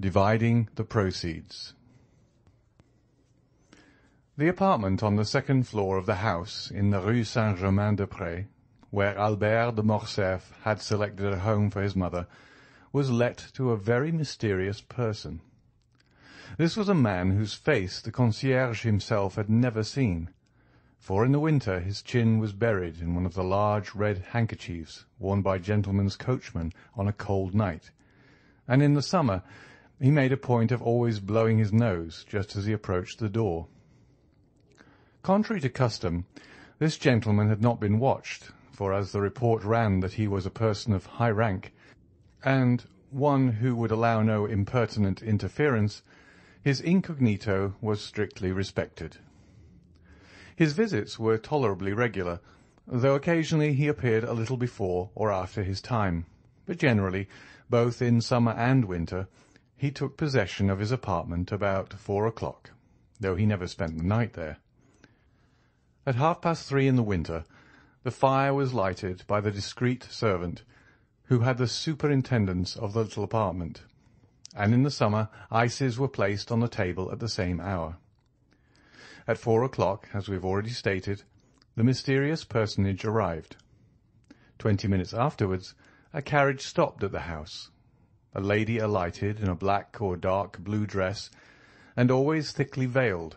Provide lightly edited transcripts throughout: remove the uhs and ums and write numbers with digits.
Dividing the proceeds. The apartment on the second floor of the house in the Rue Saint-Germain-des-Prés, where Albert de Morcerf had selected a home for his mother, was let to a very mysterious person. This was a man whose face the concierge himself had never seen, for in the winter his chin was buried in one of the large red handkerchiefs worn by gentlemen's coachmen on a cold night, and in the summer he made a point of always blowing his nose just as he approached the door. Contrary to custom, this gentleman had not been watched, for as the report ran that he was a person of high rank, and one who would allow no impertinent interference, his incognito was strictly respected. His visits were tolerably regular, though occasionally he appeared a little before or after his time, but generally, both in summer and winter, he took possession of his apartment about 4 o'clock, though he never spent the night there. At 3:30 in the winter, the fire was lighted by the discreet servant, who had the superintendence of the little apartment, and in the summer ices were placed on the table at the same hour. At 4 o'clock, as we have already stated, the mysterious personage arrived. 20 minutes afterwards, a carriage stopped at the house. A lady alighted in a black or dark blue dress, and always thickly veiled.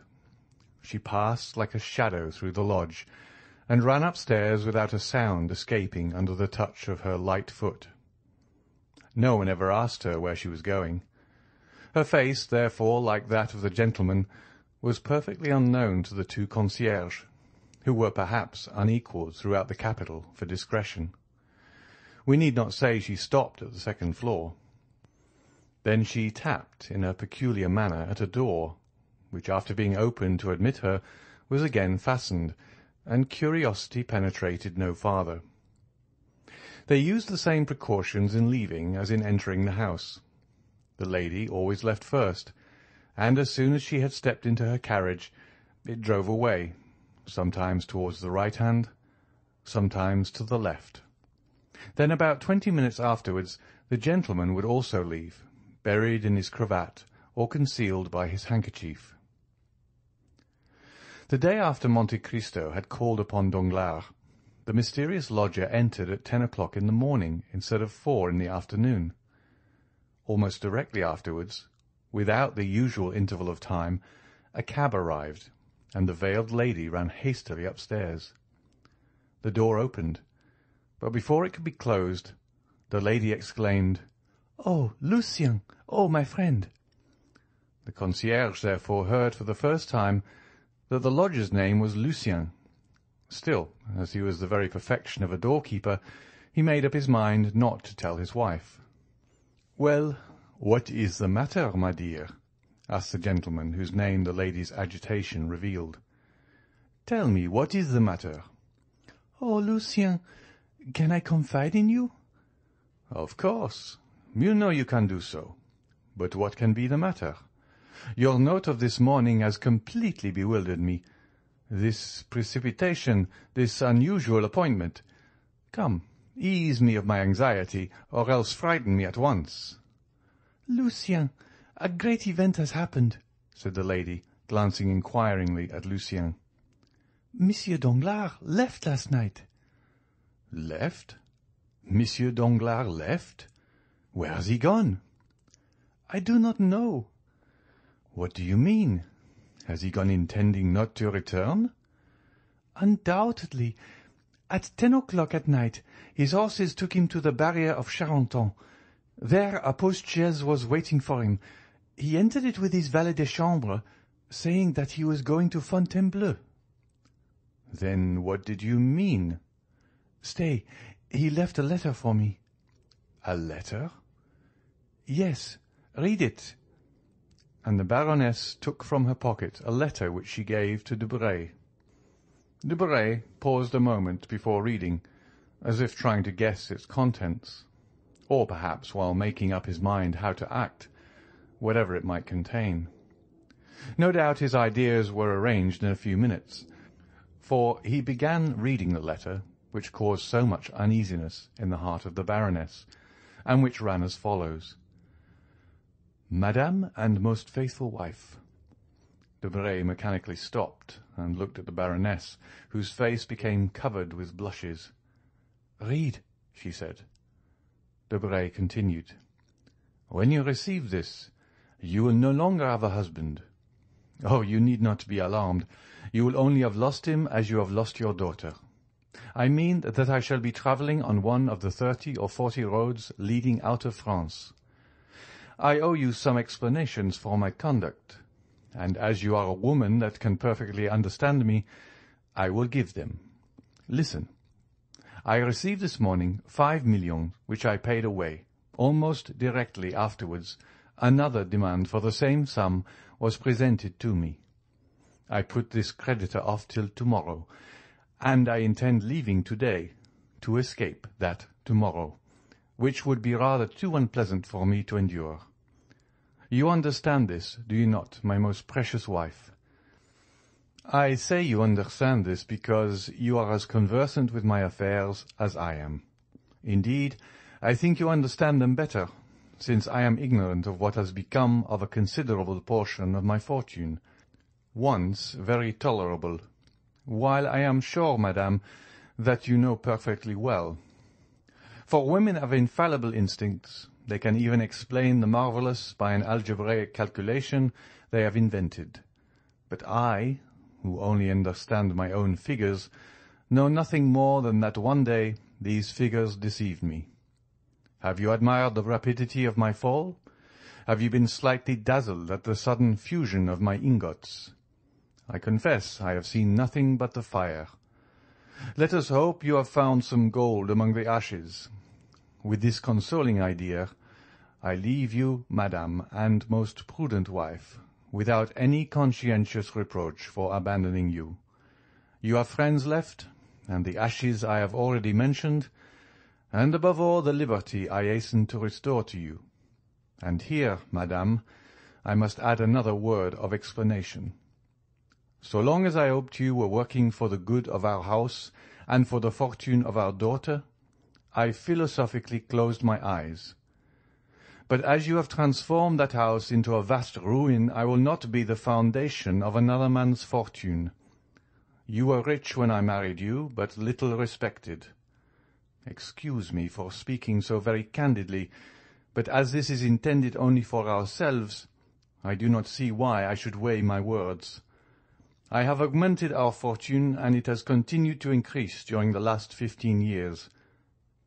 She passed like a shadow through the lodge, and ran upstairs without a sound escaping under the touch of her light foot. No one ever asked her where she was going. Her face, therefore, like that of the gentleman, was perfectly unknown to the two concierges, who were perhaps unequalled throughout the capital for discretion. We need not say she stopped at the second floor. Then she tapped in a peculiar manner at a door, which, after being opened to admit her, was again fastened, and curiosity penetrated no farther. They used the same precautions in leaving as in entering the house. The lady always left first, and as soon as she had stepped into her carriage, it drove away, sometimes towards the right hand, sometimes to the left. Then about 20 minutes afterwards the gentleman would also leave, buried in his cravat or concealed by his handkerchief. The day after Monte Cristo had called upon Danglars, the mysterious lodger entered at 10 o'clock in the morning instead of 4 in the afternoon. Almost directly afterwards, without the usual interval of time, a cab arrived, and the veiled lady ran hastily upstairs. The door opened, but before it could be closed, the lady exclaimed, "Oh, Lucien! Oh, my friend!" The concierge therefore heard for the first time that the lodger's name was Lucien. Still, as he was the very perfection of a doorkeeper, he made up his mind not to tell his wife. "Well, what is the matter, my dear?" asked the gentleman, whose name the lady's agitation revealed. "Tell me, what is the matter?" "Oh, Lucien, can I confide in you?" "Of course. You know you can do so. But what can be the matter? Your note of this morning has completely bewildered me. This precipitation, this unusual appointment. Come, ease me of my anxiety, or else frighten me at once." "Lucien, a great event has happened," said the lady, glancing inquiringly at Lucien. "Monsieur Danglars left last night." "Left? Monsieur Danglars left? Where has he gone?" "I do not know." "What do you mean? Has he gone intending not to return?" "Undoubtedly. At 10 o'clock at night his horses took him to the barrier of Charenton. There a post-chaise was waiting for him. He entered it with his valet de chambre, saying that he was going to Fontainebleau." "Then what did you mean?" "Stay, he left a letter for me." "A letter?" "Yes, read it." And the Baroness took from her pocket a letter which she gave to Debray. Debray paused a moment before reading, as if trying to guess its contents, or perhaps while making up his mind how to act, whatever it might contain. No doubt his ideas were arranged in a few minutes, for he began reading the letter which caused so much uneasiness in the heart of the Baroness, and which ran as follows: Madame and most faithful wife." Debray mechanically stopped and looked at the Baroness, whose face became covered with blushes. "Read," she said. Debray continued. "When you receive this, you will no longer have a husband. Oh, you need not be alarmed. You will only have lost him as you have lost your daughter. I mean that I shall be travelling on one of the 30 or 40 roads leading out of France. I owe you some explanations for my conduct, and as you are a woman that can perfectly understand me, I will give them. Listen. I received this morning 5 millions, which I paid away. Almost directly afterwards, another demand for the same sum was presented to me. I put this creditor off till tomorrow, and I intend leaving today to escape that tomorrow, which would be rather too unpleasant for me to endure. You understand this, do you not, my most precious wife? I say you understand this because you are as conversant with my affairs as I am. Indeed, I think you understand them better, since I am ignorant of what has become of a considerable portion of my fortune, once very tolerable, while I am sure, madame, that you know perfectly well. For women have infallible instincts. They can even explain the marvellous by an algebraic calculation they have invented. But I, who only understand my own figures, know nothing more than that one day these figures deceived me. Have you admired the rapidity of my fall? Have you been slightly dazzled at the sudden fusion of my ingots? I confess I have seen nothing but the fire. Let us hope you have found some gold among the ashes. With this consoling idea, I leave you, madame, and most prudent wife, without any conscientious reproach for abandoning you. You have friends left, and the ashes I have already mentioned, and above all the liberty I hasten to restore to you. And here, madame, I must add another word of explanation. So long as I hoped you were working for the good of our house and for the fortune of our daughter, I philosophically closed my eyes. But as you have transformed that house into a vast ruin, I will not be the foundation of another man's fortune. You were rich when I married you, but little respected. Excuse me for speaking so very candidly, but as this is intended only for ourselves, I do not see why I should weigh my words. I have augmented our fortune, and it has continued to increase during the last 15 years,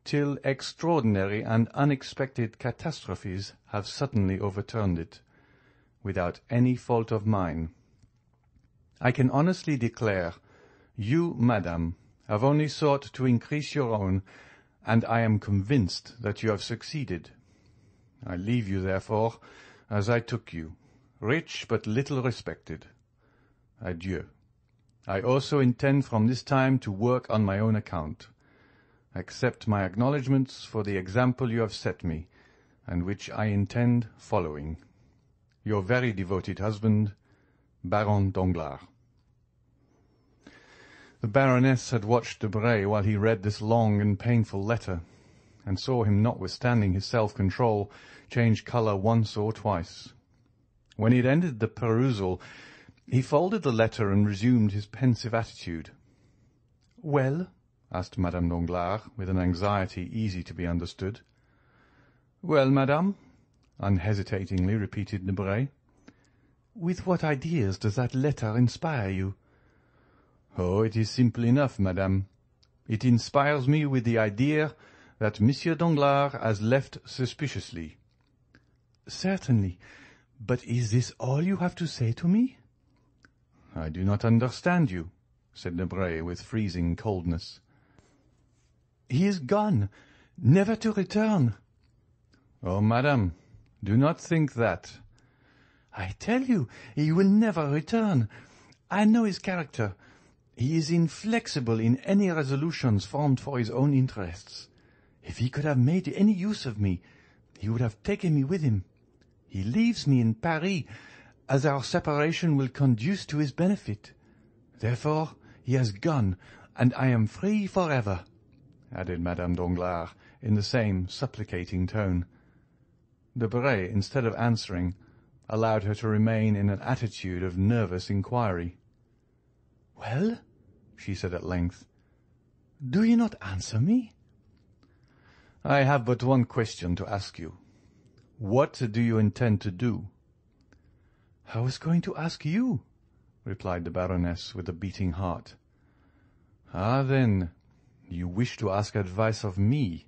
till extraordinary and unexpected catastrophes have suddenly overturned it, without any fault of mine. I can honestly declare, you, madame, have only sought to increase your own, and I am convinced that you have succeeded. I leave you, therefore, as I took you, rich but little respected. Adieu. I also intend from this time to work on my own account. Accept my acknowledgments for the example you have set me, and which I intend following. Your very devoted husband, Baron Danglars. The Baroness had watched Debray while he read this long and painful letter, and saw him, notwithstanding his self-control, change colour once or twice. When he had ended the perusal, he folded the letter and resumed his pensive attitude. "Well?" asked Madame Danglars, with an anxiety easy to be understood. "Well, madame?" unhesitatingly repeated Debray. "With what ideas does that letter inspire you?" "Oh, it is simple enough, madame. It inspires me with the idea that Monsieur Danglars has left suspiciously." "Certainly. But is this all you have to say to me?" "I do not understand you," said Debray with freezing coldness. "He is gone, never to return." "Oh, madame, do not think that." "I tell you, he will never return. I know his character. He is inflexible in any resolutions formed for his own interests. If he could have made any use of me, he would have taken me with him. He leaves me in Paris, as our separation will conduce to his benefit. Therefore he has gone, and I am free forever," added Madame Danglars in the same supplicating tone. Debray, instead of answering, allowed her to remain in an attitude of nervous inquiry. "Well," she said at length, "do you not answer me?" "I have but one question to ask you. What do you intend to do?" "I was going to ask you," replied the Baroness with a beating heart. "Ah, then, you wish to ask advice of me?"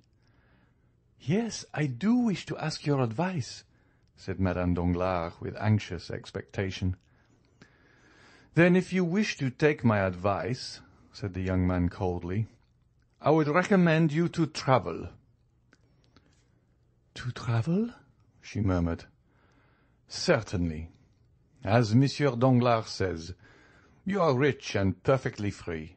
"Yes, I do wish to ask your advice," said Madame Danglars with anxious expectation. "Then if you wish to take my advice," said the young man coldly, "I would recommend you to travel." "To travel?" she murmured. "Certainly. As Monsieur Danglars says, you are rich and perfectly free.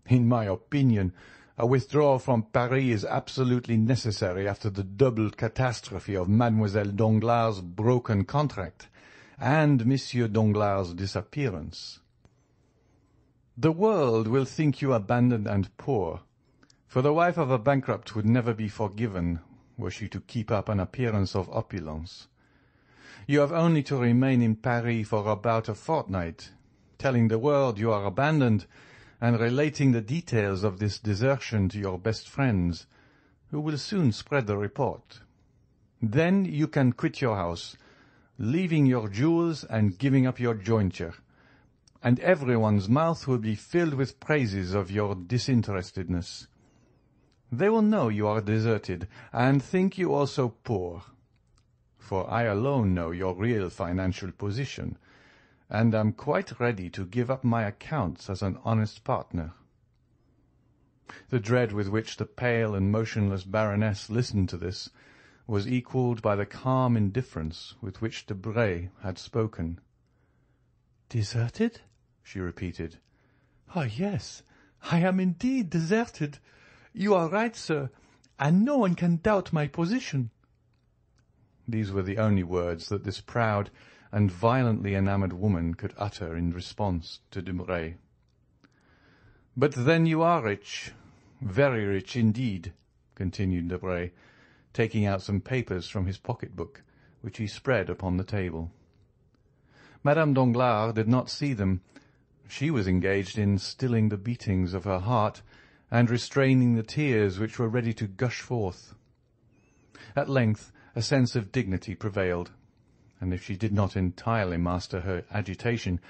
In my opinion, a withdrawal from Paris is absolutely necessary after the double catastrophe of Mademoiselle Danglars' broken contract and Monsieur Danglars' disappearance. The world will think you abandoned and poor, for the wife of a bankrupt would never be forgiven were she to keep up an appearance of opulence. You have only to remain in Paris for about a fortnight, telling the world you are abandoned, and relating the details of this desertion to your best friends, who will soon spread the report. Then you can quit your house, leaving your jewels and giving up your jointure, and everyone's mouth will be filled with praises of your disinterestedness. They will know you are deserted, and think you also poor, for I alone know your real financial position, and am quite ready to give up my accounts as an honest partner." The dread with which the pale and motionless Baroness listened to this was equalled by the calm indifference with which Debray had spoken. "Deserted?" she repeated. "Ah, yes, I am indeed deserted. You are right, sir, and no one can doubt my position." These were the only words that this proud and violently enamoured woman could utter in response to Debray. "But then you are rich, very rich indeed," continued Debray, taking out some papers from his pocket-book, which he spread upon the table. Madame Danglars did not see them. She was engaged in stilling the beatings of her heart and restraining the tears which were ready to gush forth. At length a sense of dignity prevailed, and if she did not entirely master her agitation,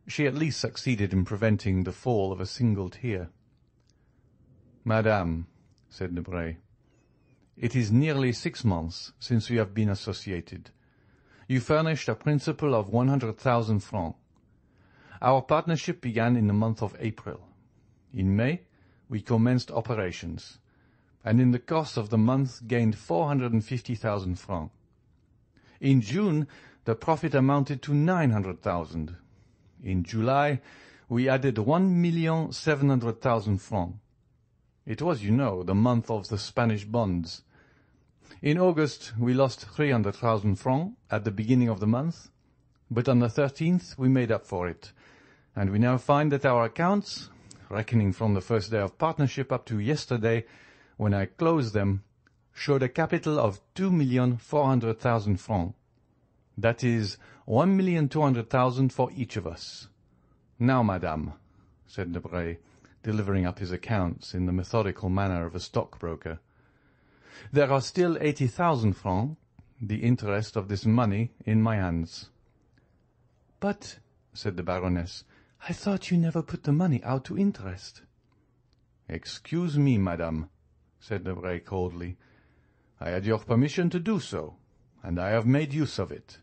she at least succeeded in preventing the fall of a single tear. "Madame," said Debray, "it is nearly 6 months since we have been associated. You furnished a principal of 100,000 francs. Our partnership began in the month of April. In May, we commenced operations, and in the course of the month gained 450,000 francs. In June, the profit amounted to 900,000. In July, we added 1,700,000 francs. It was, you know, the month of the Spanish bonds. In August, we lost 300,000 francs at the beginning of the month, but on the 13th we made up for it, and we now find that our accounts, reckoning from the first day of partnership up to yesterday, when I closed them, showed a capital of 2,400,000 francs. That is 1,200,000 for each of us. Now, madame," said Debray, delivering up his accounts in the methodical manner of a stockbroker, "there are still 80,000 francs, the interest of this money, in my hands." "But," said the Baroness, "I thought you never put the money out to interest." "Excuse me, madame," said Debray coldly. "I had your permission to do so, and I have made use of it.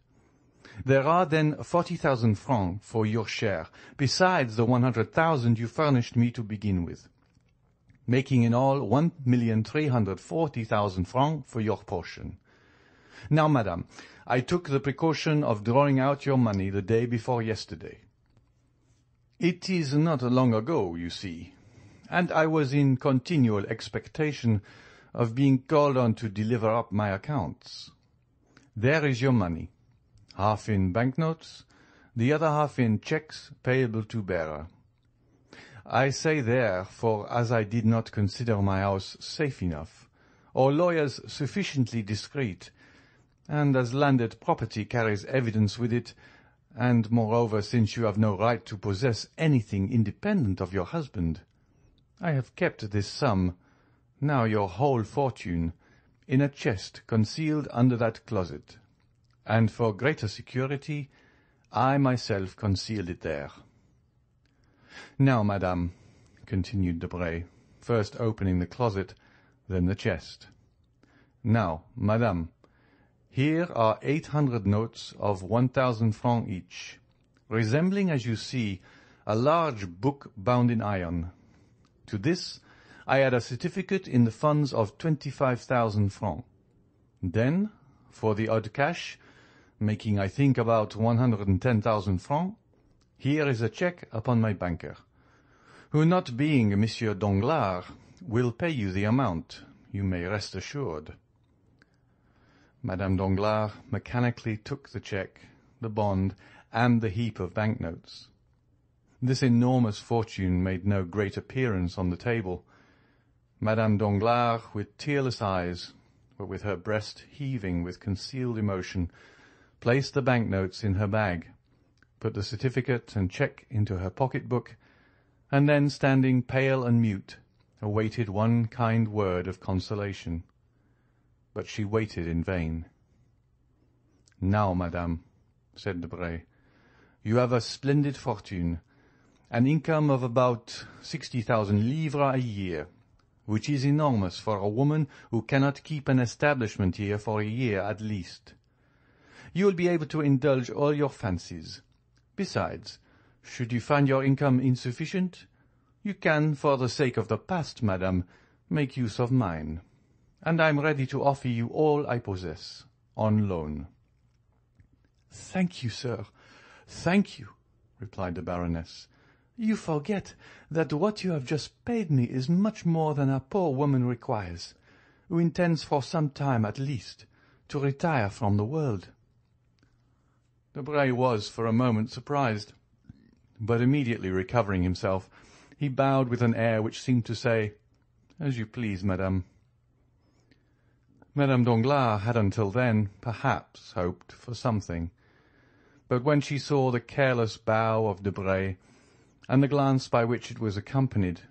There are then 40,000 francs for your share, besides the 100,000 you furnished me to begin with, making in all 1,340,000 francs for your portion. Now, madame, I took the precaution of drawing out your money the day before yesterday. It is not long ago, you see, and I was in continual expectation of being called on to deliver up my accounts. There is your money, half in banknotes, the other half in cheques payable to bearer. I say there, for as I did not consider my house safe enough, or lawyers sufficiently discreet, and as landed property carries evidence with it, and moreover, since you have no right to possess anything independent of your husband, I have kept this sum, now your whole fortune, in a chest concealed under that closet, and for greater security, I myself concealed it there. Now, madame," continued Debray, first opening the closet, then the chest. "Now, madame, here are 800 notes of 1,000 francs each, resembling, as you see, a large book bound in iron. To this I add a certificate in the funds of 25,000 francs. Then, for the odd cash, making, I think, about 110,000 francs, here is a cheque upon my banker, who, not being Monsieur Danglars, will pay you the amount, you may rest assured." Madame Danglars mechanically took the cheque, the bond, and the heap of banknotes. This enormous fortune made no great appearance on the table. Madame Danglars, with tearless eyes, but with her breast heaving with concealed emotion, placed the banknotes in her bag, put the certificate and cheque into her pocket-book, and then, standing pale and mute, awaited one kind word of consolation. But she waited in vain. "Now, madame," said Debray, "you have a splendid fortune, an income of about 60,000 livres a year, which is enormous for a woman who cannot keep an establishment here for a year at least. You will be able to indulge all your fancies. Besides, should you find your income insufficient, you can, for the sake of the past, madame, make use of mine, and I am ready to offer you all I possess, on loan." "Thank you, sir, thank you," replied the Baroness. "You forget that what you have just paid me is much more than a poor woman requires, who intends for some time at least to retire from the world." Debray was for a moment surprised, but immediately recovering himself, he bowed with an air which seemed to say, "As you please, madame." Madame Danglars had until then, perhaps, hoped for something, but when she saw the careless bow of Debray, and the glance by which it was accompanied,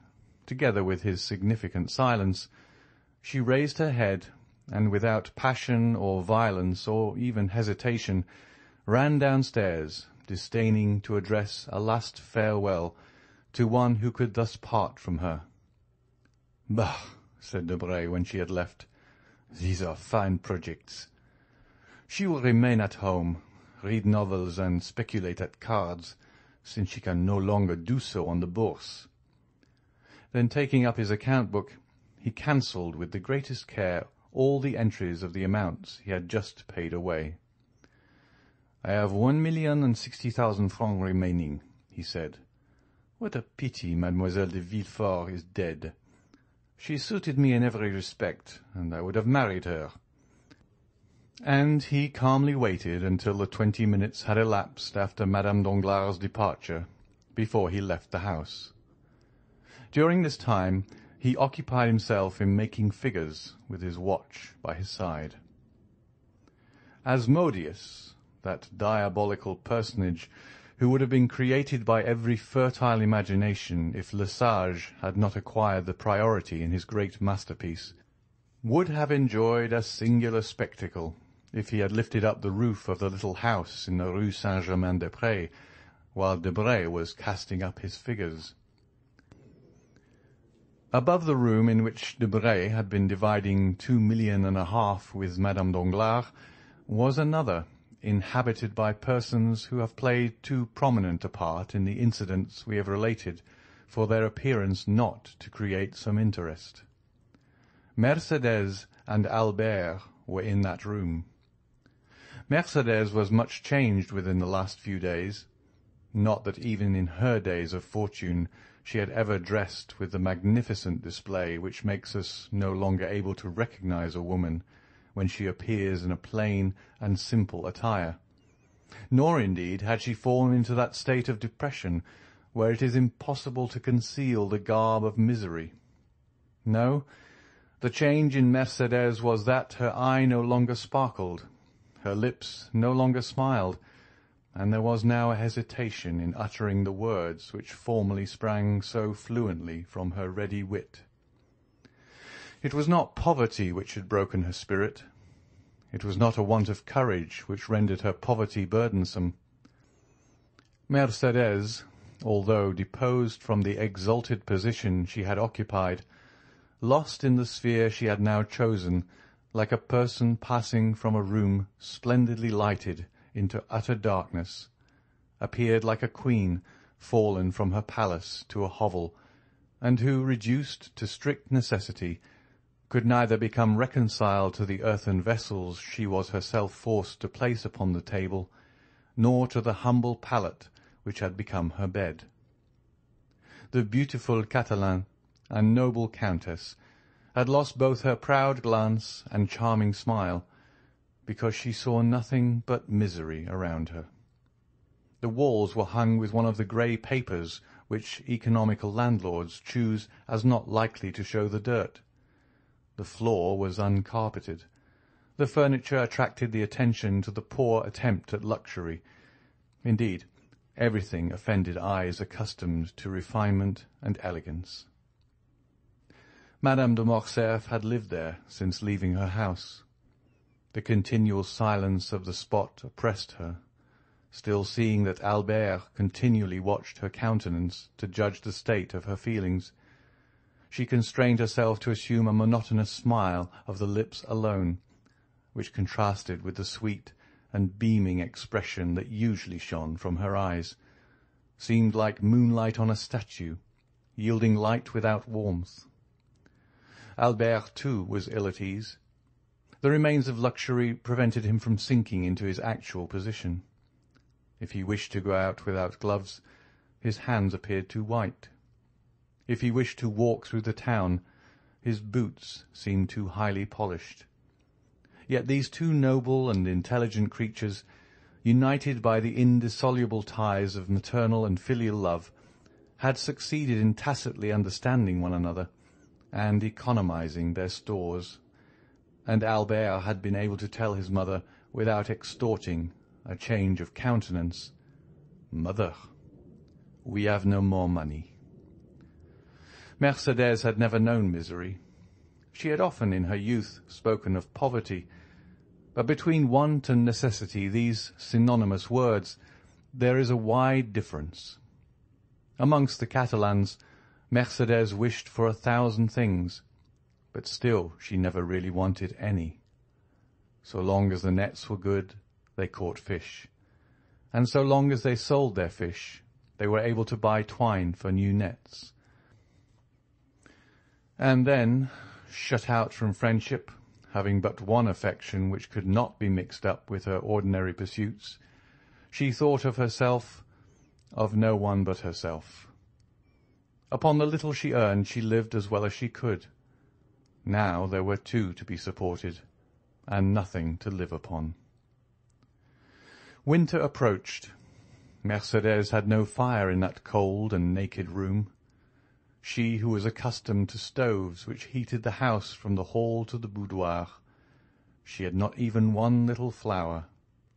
together with his significant silence, she raised her head, and without passion or violence or even hesitation, ran downstairs, disdaining to address a last farewell to one who could thus part from her. "Bah!" said Debray when she had left. "These are fine projects. She will remain at home, read novels and speculate at cards, since she can no longer do so on the Bourse." Then, taking up his account-book, he cancelled with the greatest care all the entries of the amounts he had just paid away. "I have 1,060,000 francs remaining," he said. "What a pity Mademoiselle de Villefort is dead. She suited me in every respect, and I would have married her." And he calmly waited until the 20 minutes had elapsed after Madame Danglars' departure, before he left the house. During this time he occupied himself in making figures with his watch by his side. Asmodeus, that diabolical personage who would have been created by every fertile imagination if Lesage had not acquired the priority in his great masterpiece, would have enjoyed a singular spectacle if he had lifted up the roof of the little house in the Rue Saint-Germain-des-Prés, while Debray was casting up his figures. Above the room in which Debray had been dividing 2,5 millions with Madame Danglars was another, inhabited by persons who have played too prominent a part in the incidents we have related for their appearance not to create some interest. Mercédès and Albert were in that room. Mercédès was much changed within the last few days. Not that even in her days of fortune she had ever dressed with the magnificent display which makes us no longer able to recognize a woman when she appears in a plain and simple attire. Nor, indeed, had she fallen into that state of depression where it is impossible to conceal the garb of misery. No, the change in Mercédès was that her eye no longer sparkled, Her lips no longer smiled, and there was now a hesitation in uttering the words which formerly sprang so fluently from her ready wit. It was not poverty which had broken her spirit. It was not a want of courage which rendered her poverty burdensome. Mercédès, although deposed from the exalted position she had occupied, lost in the sphere she had now chosen, like a person passing from a room splendidly lighted into utter darkness, appeared like a queen fallen from her palace to a hovel, and who, reduced to strict necessity, could neither become reconciled to the earthen vessels she was herself forced to place upon the table, nor to the humble pallet which had become her bed. The beautiful Catalan and noble Countess had lost both her proud glance and charming smile, because she saw nothing but misery around her. The walls were hung with one of the grey papers which economical landlords choose as not likely to show the dirt. The floor was uncarpeted. The furniture attracted the attention to the poor attempt at luxury. Indeed, everything offended eyes accustomed to refinement and elegance. Madame de Morcerf had lived there since leaving her house. The continual silence of the spot oppressed her, still seeing that Albert continually watched her countenance to judge the state of her feelings. She constrained herself to assume a monotonous smile of the lips alone, which contrasted with the sweet and beaming expression that usually shone from her eyes, seemed like moonlight on a statue, yielding light without warmth. Albert, too, was ill at ease. The remains of luxury prevented him from sinking into his actual position. If he wished to go out without gloves, his hands appeared too white. If he wished to walk through the town, his boots seemed too highly polished. Yet these two noble and intelligent creatures, united by the indissoluble ties of maternal and filial love, had succeeded in tacitly understanding one another and economizing their stores, and Albert had been able to tell his mother, without extorting a change of countenance, "Mother, we have no more money." Mercédès had never known misery. She had often in her youth spoken of poverty, but between want and necessity, these synonymous words, there is a wide difference. Amongst the Catalans, Mercédès wished for 1,000 things, but still she never really wanted any. So long as the nets were good, they caught fish, and so long as they sold their fish, they were able to buy twine for new nets. And then, shut out from friendship, having but one affection which could not be mixed up with her ordinary pursuits, she thought of herself, of no one but herself. Upon the little she earned she lived as well as she could. Now there were two to be supported, and nothing to live upon. Winter approached. Mercédès had no fire in that cold and naked room. She who was accustomed to stoves which heated the house from the hall to the boudoir. She had not even one little flower,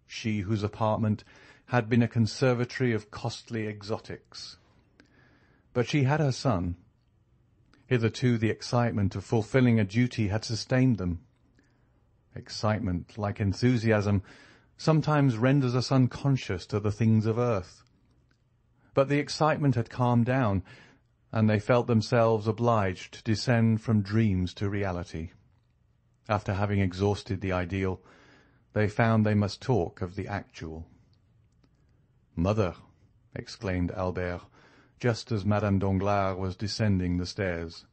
she whose apartment had been a conservatory of costly exotics. But she had her son. Hitherto the excitement of fulfilling a duty had sustained them. Excitement, like enthusiasm, sometimes renders us unconscious to the things of earth. But the excitement had calmed down, and they felt themselves obliged to descend from dreams to reality. After having exhausted the ideal, they found they must talk of the actual. "Mother," exclaimed Albert, just as Madame Danglars was descending the stairs,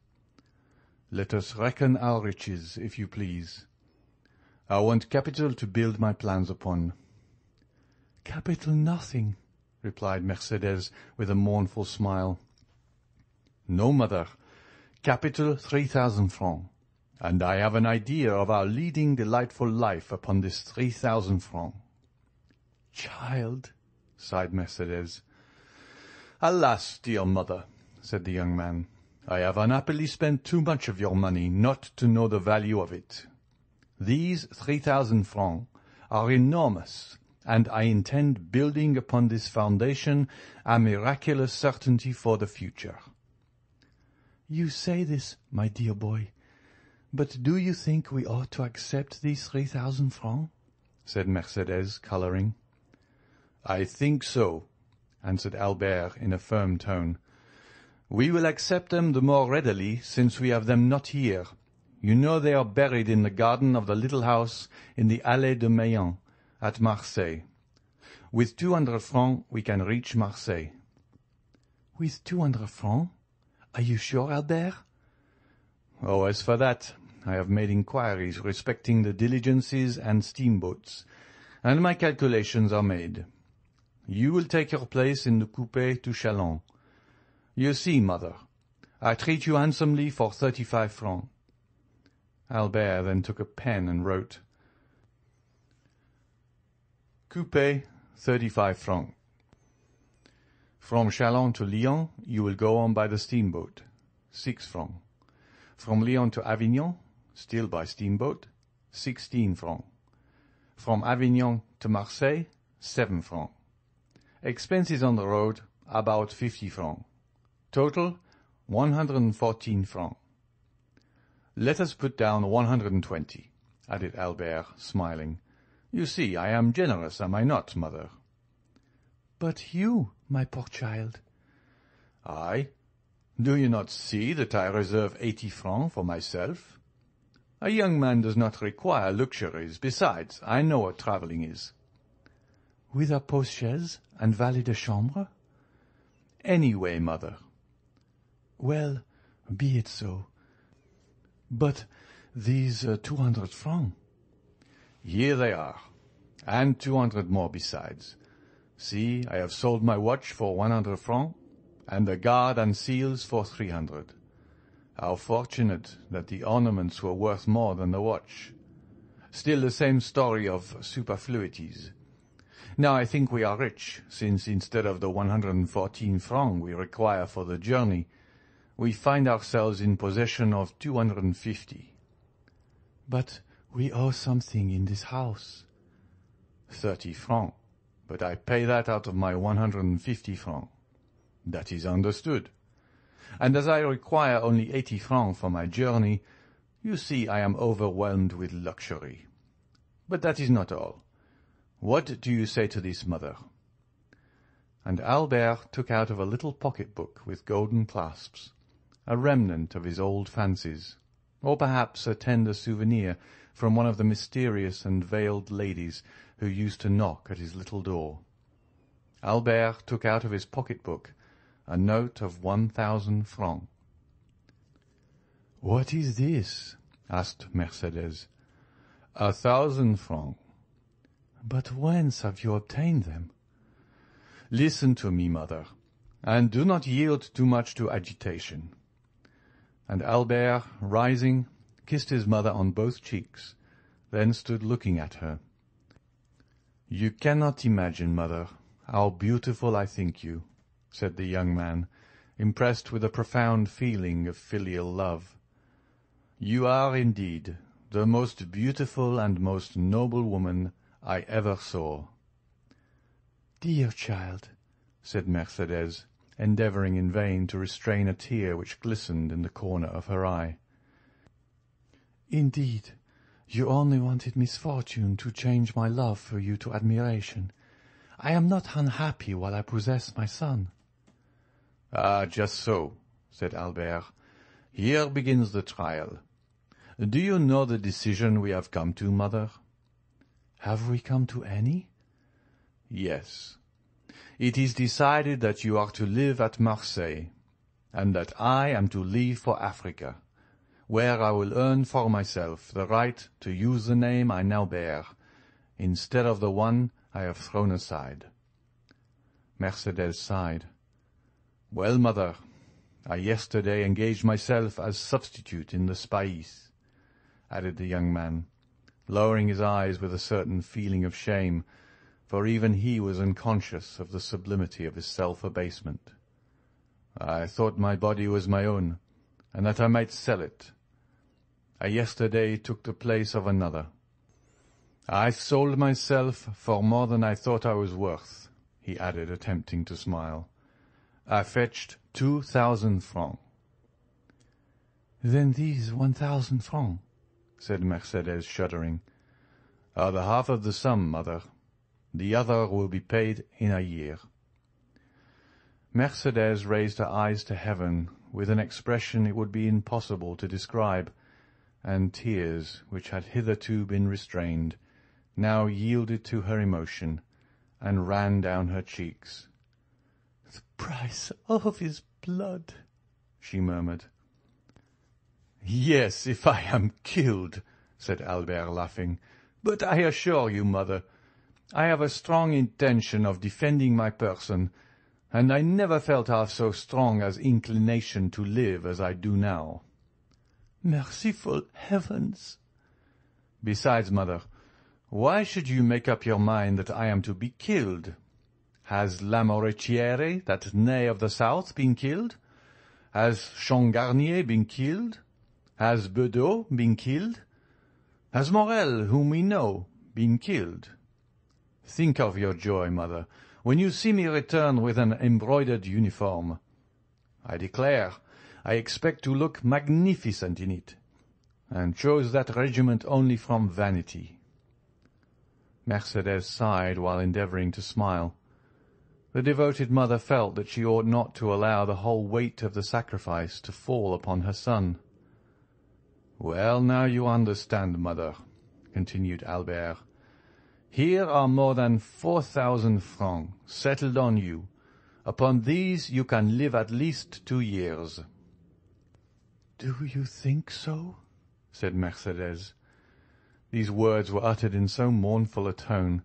"let us reckon our riches, if you please. I want capital to build my plans upon." "Capital nothing," replied Mercédès with a mournful smile. "No, mother, capital 3,000 francs, and I have an idea of our leading delightful life upon this 3,000 francs." "Child," sighed Mercédès. "Alas, dear mother," said the young man, "I have unhappily spent too much of your money not to know the value of it. These 3,000 francs are enormous, and I intend building upon this foundation a miraculous certainty for the future." "You say this, my dear boy, but do you think we ought to accept these 3,000 francs?" said Mercédès, colouring. "I think so," answered Albert in a firm tone. "We will accept them the more readily since we have them not here. You know they are buried in the garden of the little house in the Allée de Meilhan, at Marseille. With 200 francs we can reach Marseille." "With 200 francs? Are you sure, Albert?" "Oh, as for that, I have made inquiries respecting the diligences and steamboats, and my calculations are made. You will take your place in the coupé to Châlons. You see, mother, I treat you handsomely for 35 francs." Albert then took a pen and wrote, "Coupé, 35 francs. From Châlons to Lyon you will go on by the steamboat, 6 francs. From Lyon to Avignon, still by steamboat, 16 francs. From Avignon to Marseille, 7 francs. Expenses on the road, about 50 francs. Total, 114 francs. Let us put down 120, added Albert, smiling. You see, I am generous, am I not, mother? But you, my poor child. I? Do you not see that I reserve 80 francs for myself? A young man does not require luxuries. Besides, I know what travelling is. With a post-chaise and valet de chambre? Anyway, mother. Well, be it so. But these 200 francs? Here they are, and 200 more besides. See, I have sold my watch for 100 francs, and the guard and seals for 300. How fortunate that the ornaments were worth more than the watch. Still the same story of superfluities. Now I think we are rich, since instead of the 114 francs we require for the journey, we find ourselves in possession of 250. But we owe something in this house. 30 francs, but I pay that out of my 150 francs. That is understood. And as I require only 80 francs for my journey, you see I am overwhelmed with luxury. But that is not all. What do you say to this, mother? And Albert took out of a little pocket-book with golden clasps, a remnant of his old fancies, or perhaps a tender souvenir from one of the mysterious and veiled ladies who used to knock at his little door. Albert took out of his pocket-book a note of 1,000 francs. "What is this?" asked Mercédès. 1,000 francs. "But whence have you obtained them?" Listen to me, mother, and do not yield too much to agitation. And Albert, rising, kissed his mother on both cheeks, then stood looking at her. You cannot imagine, mother, how beautiful I think you, said the young man, impressed with a profound feeling of filial love. You are indeed the most beautiful and most noble woman I ever saw. Dear child, said Mercédès, endeavouring in vain to restrain a tear which glistened in the corner of her eye. Indeed, you only wanted misfortune to change my love for you to admiration. I am not unhappy while I possess my son. Ah, just so, said Albert. Here begins the trial. Do you know the decision we have come to, mother? Have we come to any? Yes. It is decided that you are to live at Marseille, and that I am to leave for Africa, where I will earn for myself the right to use the name I now bear, instead of the one I have thrown aside. Mercédès sighed. Well, mother, I yesterday engaged myself as substitute in the Spahis, added the young man, lowering his eyes with a certain feeling of shame, for even he was unconscious of the sublimity of his self-abasement. I thought my body was my own, and that I might sell it. I yesterday took the place of another. I sold myself for more than I thought I was worth," he added, attempting to smile. "I fetched 2,000 francs." "Then these 1,000 francs," said Mercédès, shuddering, "are the half of the sum, mother. The other will be paid in a year." Mercédès raised her eyes to heaven with an expression it would be impossible to describe, and tears, which had hitherto been restrained, now yielded to her emotion, and ran down her cheeks. "The price of his blood," she murmured. "Yes, if I am killed," said Albert, laughing. "But I assure you, mother, I have a strong intention of defending my person, and I never felt half so strong as inclination to live as I do now." "Merciful heavens!" "Besides, mother, why should you make up your mind that I am to be killed? Has Lamoricière, that knave of the south, been killed? Has Changarnier been killed? Has Bedeau been killed? Has Morel, whom we know, been killed? Think of your joy, mother, when you see me return with an embroidered uniform. I declare, I expect to look magnificent in it, and chose that regiment only from vanity." Mercédès sighed while endeavouring to smile. The devoted mother felt that she ought not to allow the whole weight of the sacrifice to fall upon her son. "Well, now you understand, mother," continued Albert. "Here are more than 4,000 francs settled on you. Upon these you can live at least 2 years." "Do you think so?" said Mercédès. These words were uttered in so mournful a tone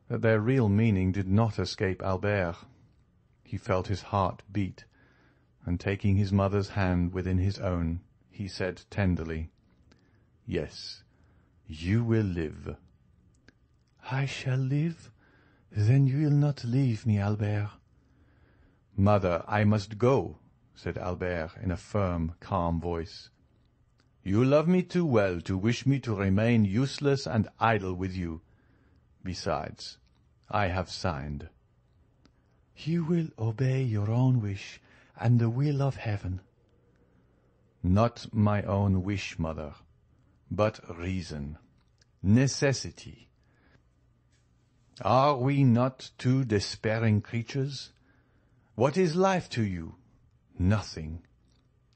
that their real meaning did not escape Albert. He felt his heart beat, and taking his mother's hand within his own, he said tenderly, "Yes, you will live." "I shall live? Then you will not leave me, Albert." "Mother, I must go," said Albert in a firm, calm voice. "You love me too well to wish me to remain useless and idle with you. Besides, I have signed." "You will obey your own wish and the will of heaven." "Not my own wish, mother, but reason, necessity. Are we not two despairing creatures? What is life to you? Nothing.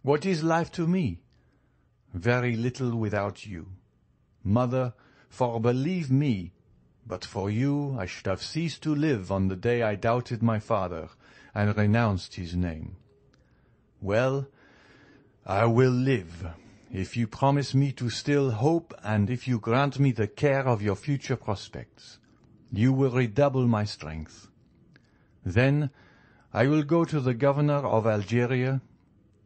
What is life to me? Very little without you. Mother, for believe me, but for you I should have ceased to live on the day I doubted my father and renounced his name. Well, I will live, if you promise me to still hope, and if you grant me the care of your future prospects. You will redouble my strength. Then I will go to the governor of Algeria.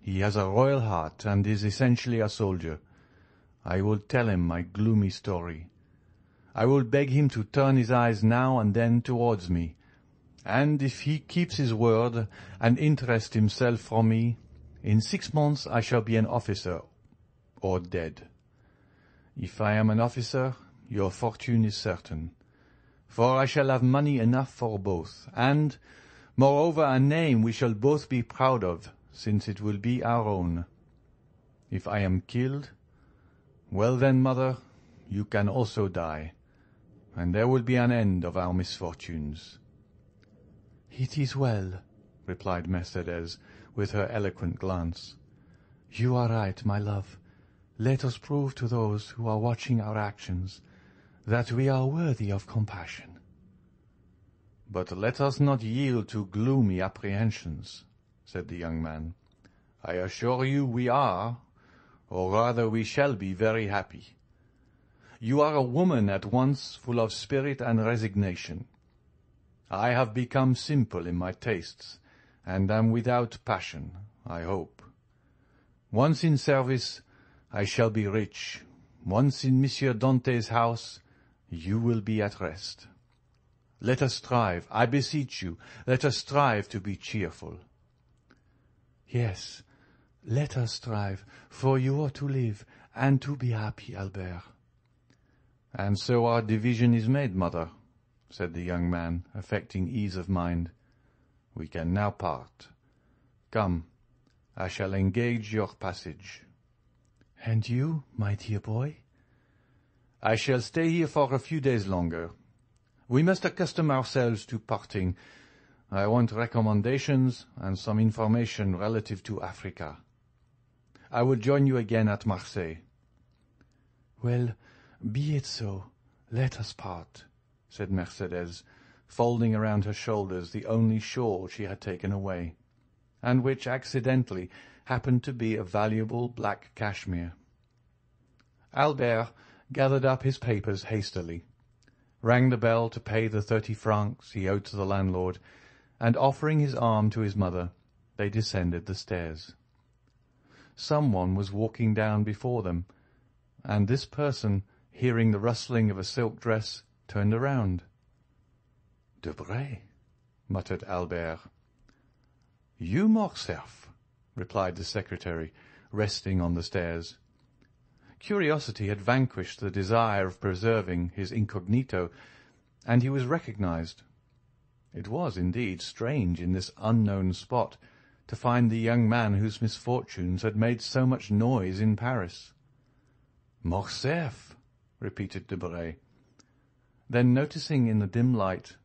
He has a royal heart and is essentially a soldier. I will tell him my gloomy story. I will beg him to turn his eyes now and then towards me, and if he keeps his word and interests himself for me, in 6 months I shall be an officer or dead. If I am an officer, your fortune is certain, for I shall have money enough for both, and, moreover, a name we shall both be proud of, since it will be our own. If I am killed, well then, mother, you can also die, and there will be an end of our misfortunes." "It is well," replied Mercédès with her eloquent glance. "You are right, my love. Let us prove to those who are watching our actions that we are worthy of compassion." "But let us not yield to gloomy apprehensions," said the young man. "I assure you we are, or rather we shall be very happy. You are a woman at once full of spirit and resignation. I have become simple in my tastes, and am without passion, I hope. Once in service, I shall be rich. Once in Monsieur Dante's house, you will be at rest. Let us strive, I beseech you, let us strive to be cheerful." "Yes, let us strive, for you are to live and to be happy, Albert." "And so our division is made, mother," said the young man, affecting ease of mind. "We can now part. Come, I shall engage your passage." "And you, my dear boy?" "I shall stay here for a few days longer. We must accustom ourselves to parting. I want recommendations and some information relative to Africa. I will join you again at Marseille." "Well, be it so. Let us part," said Mercédès, folding around her shoulders the only shawl she had taken away, and which accidentally happened to be a valuable black cashmere. Albert gathered up his papers hastily, rang the bell to pay the 30 francs he owed to the landlord, and offering his arm to his mother, they descended the stairs. Someone was walking down before them, and this person, hearing the rustling of a silk dress, turned around. "Debray," muttered Albert. "You, Morcerf," replied the secretary, resting on the stairs. Curiosity had vanquished the desire of preserving his incognito, and he was recognized. It was, indeed, strange in this unknown spot to find the young man whose misfortunes had made so much noise in Paris. "Morcerf," repeated Debray. Then, noticing in the dim light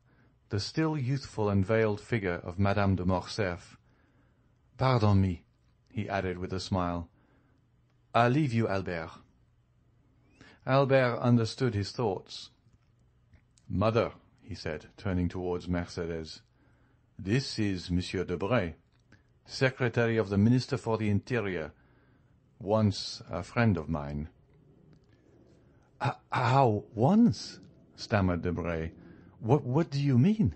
the still youthful and veiled figure of Madame de Morcerf, "Pardon me," he added with a smile. "I'll leave you, Albert." Albert understood his thoughts. "Mother," he said, turning towards Mercédès, "this is Monsieur Debray, secretary of the Minister for the Interior, once a friend of mine." "How once?" stammered Debray. What do you mean?"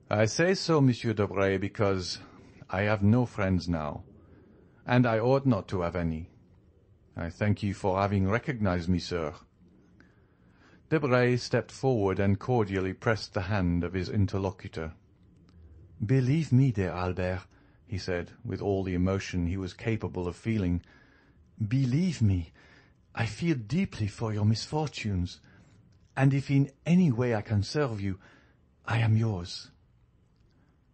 "I say so, Monsieur Debray, because I have no friends now, and I ought not to have any. I thank you for having recognized me, sir." Debray stepped forward and cordially pressed the hand of his interlocutor. "Believe me, dear Albert," he said, with all the emotion he was capable of feeling, "believe me, I feel deeply for your misfortunes, and if in any way I can serve you, I am yours."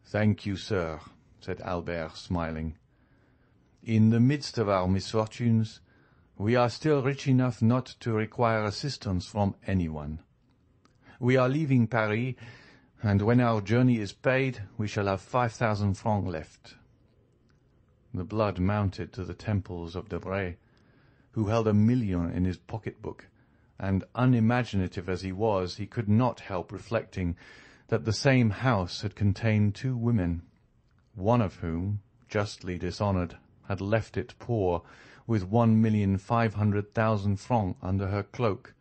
"Thank you, sir," said Albert, smiling. "In the midst of our misfortunes, we are still rich enough not to require assistance from anyone. We are leaving Paris, and when our journey is paid, we shall have 5,000 francs left." The blood mounted to the temples of Debray, who held 1,000,000 in his pocket-book, and unimaginative as he was, he could not help reflecting that the same house had contained 2 women, one of whom, justly dishonoured, had left it poor, with 1,500,000 francs under her cloak,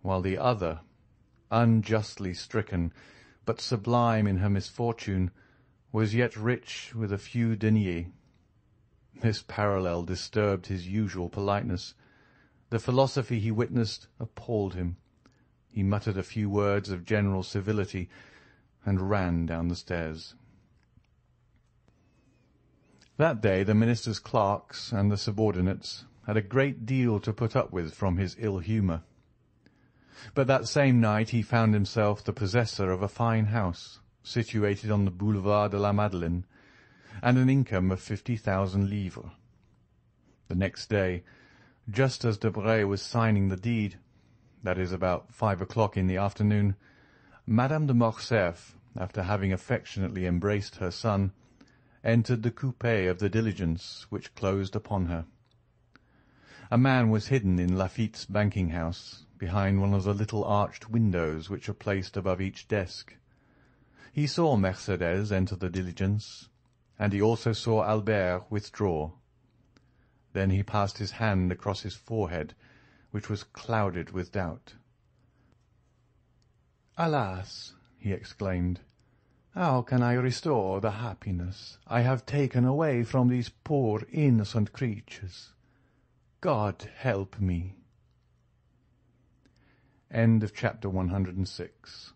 while the other, unjustly stricken, but sublime in her misfortune, was yet rich with a few deniers. This parallel disturbed his usual politeness. The philosophy he witnessed appalled him. He muttered a few words of general civility and ran down the stairs. That day the minister's clerks and the subordinates had a great deal to put up with from his ill humour. But that same night he found himself the possessor of a fine house, situated on the Boulevard de la Madeleine, and an income of 50,000 livres. The next day, just as Debray was signing the deed, that is, about 5 o'clock in the afternoon, Madame de Morcerf, after having affectionately embraced her son, entered the coupé of the diligence which closed upon her. A man was hidden in Laffitte's banking-house, behind one of the little arched windows which are placed above each desk. He saw Mercédès enter the diligence, and he also saw Albert withdraw. Then he passed his hand across his forehead, which was clouded with doubt. "Alas!" he exclaimed, "how can I restore the happiness I have taken away from these poor innocent creatures? God help me." End of chapter 106.